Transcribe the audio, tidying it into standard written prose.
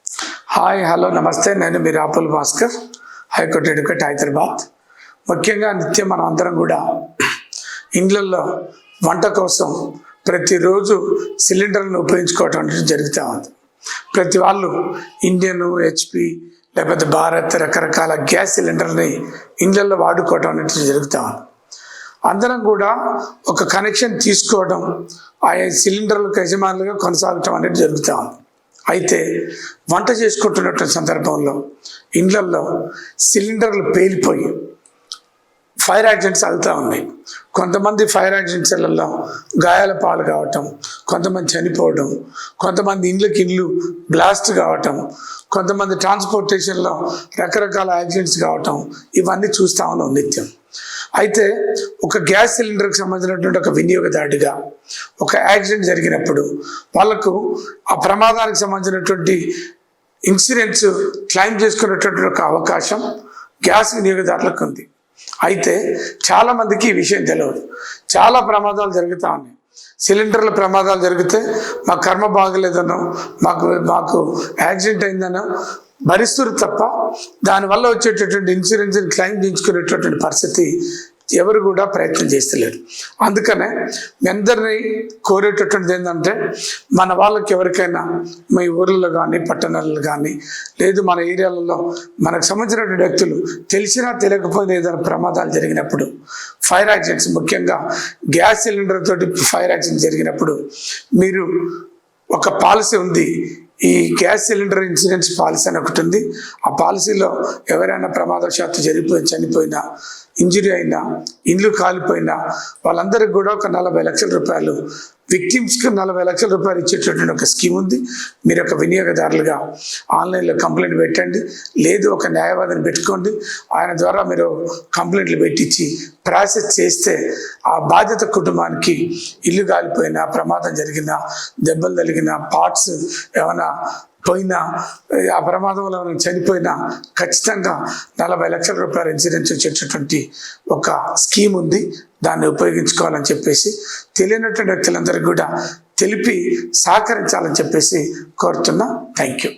Hi hello నమస్తే, నేను మీ రాపుల్ Bhaskar, high court advocate Hyderabad. ముఖ్యంగా నిత్యం మనం అందరం కూడా ఇండ్లల్లో వంట కోసం ప్రతిరోజు సిలిండర్లను ఉపయోగించుకోవటం అనేది జరుగుతూ ఉంది. ప్రతి వాళ్ళు ఇండియన్, హెచ్పి లేకపోతే భారత్ రకరకాల గ్యాస్ సిలిండర్ని ఇండ్లల్లో వాడుకోవటం అనేది జరుగుతూ ఉంది. అందరం కూడా ఒక కనెక్షన్ తీసుకోవడం, ఆ సిలిండర్లకు యజమానులుగా కొనసాగటం అనేది జరుగుతూ ఉంది. అయితే వంట చేసుకుంటున్నటువంటి సందర్భంలో ఇండ్లల్లో సిలిండర్లు పేలిపోయి ఫైర్ యాక్సిడెంట్స్ అవుతూ ఉన్నాయి. కొంతమంది ఫైర్ యాక్సిడెంట్స్లలో గాయాల పాలు కావటం, కొంతమంది చనిపోవడం, కొంతమంది ఇండ్లు బ్లాస్ట్ కావటం, కొంతమంది ట్రాన్స్పోర్టేషన్లో రకరకాల యాక్సిడెంట్స్ కావటం, ఇవన్నీ చూస్తూ ఉన్నాం నిత్యం. అయితే ఒక గ్యాస్ సిలిండర్కి సంబంధించినటువంటి ఒక వినియోగదారుడిగా ఒక యాక్సిడెంట్ జరిగినప్పుడు వాళ్ళకు ఆ ప్రమాదానికి సంబంధించినటువంటి ఇన్సూరెన్స్ క్లెయిమ్ చేసుకునేటువంటి ఒక అవకాశం గ్యాస్ వినియోగదారులకు ఉంది. అయితే చాలామందికి ఈ విషయం తెలియదు. చాలా ప్రమాదాలు జరుగుతూ ఉన్నాయి. సిలిండర్ల ప్రమాదాలు జరిగితే మా కర్మ బాగలేదనో, మాకు యాక్సిడెంట్ అయిందనో భరిస్తురు తప్ప దానివల్ల వచ్చేటటువంటి ఇన్సూరెన్స్ క్లెయిమ్ చేయించుకునేటటువంటి పరిస్థితి ఎవరు కూడా ప్రయత్నం చేస్తలేరు. అందుకనే మీ అందరినీ కోరేటటువంటిది ఏంటంటే, మన వాళ్ళకి ఎవరికైనా మీ ఊర్లలో కానీ పట్టణాలలో కానీ లేదు మన ఏరియాలలో మనకు సంబంధించినటువంటి వ్యక్తులు తెలిసినా తెలియకపోయినా ఏదైనా ప్రమాదాలు జరిగినప్పుడు, ఫైర్ యాక్సిడెంట్స్ ముఖ్యంగా గ్యాస్ సిలిండర్ తోటి ఫైర్ యాక్సిడెంట్ జరిగినప్పుడు మీరు ఒక పాలసీ ఉంది, ఈ గ్యాస్ సిలిండర్ ఇన్సూరెన్స్ పాలసీ అని ఒకటి ఉంది. ఆ పాలసీలో ఎవరైనా ప్రమాదవశాత్తు చనిపోయినా, ఇంజరీ అయినా, ఇండ్లు కాలిపోయినా వాళ్ళందరికీ కూడా ఒక 40 లక్షల రూపాయలు, విక్టిమ్స్కి 40 లక్షల రూపాయలు ఇచ్చేటటువంటి ఒక స్కీమ్ ఉంది. మీరు ఒక వినియోగదారులుగా ఆన్లైన్లో కంప్లైంట్ పెట్టండి, లేదు ఒక న్యాయవాదిని పెట్టుకోండి. ఆయన ద్వారా మీరు కంప్లైంట్లు పెట్టించి ప్రాసెస్ చేస్తే ఆ బాధిత కుటుంబానికి ఇల్లు కాలిపోయినా, ప్రమాదం జరిగినా, దెబ్బలు తగిలినా, పార్ట్స్ ఏమైనా పోయినా, ఆ ప్రమాదంలో చనిపోయినా ఖచ్చితంగా 40 లక్షల రూపాయల ఇన్సూరెన్స్ వచ్చేటటువంటి ఒక స్కీమ్ ఉంది. దాన్ని ఉపయోగించుకోవాలని చెప్పేసి తెలియనటువంటి వ్యక్తులందరికీ కూడా తెలిపి సహకరించాలని చెప్పేసి కోరుతున్నా. Thank you.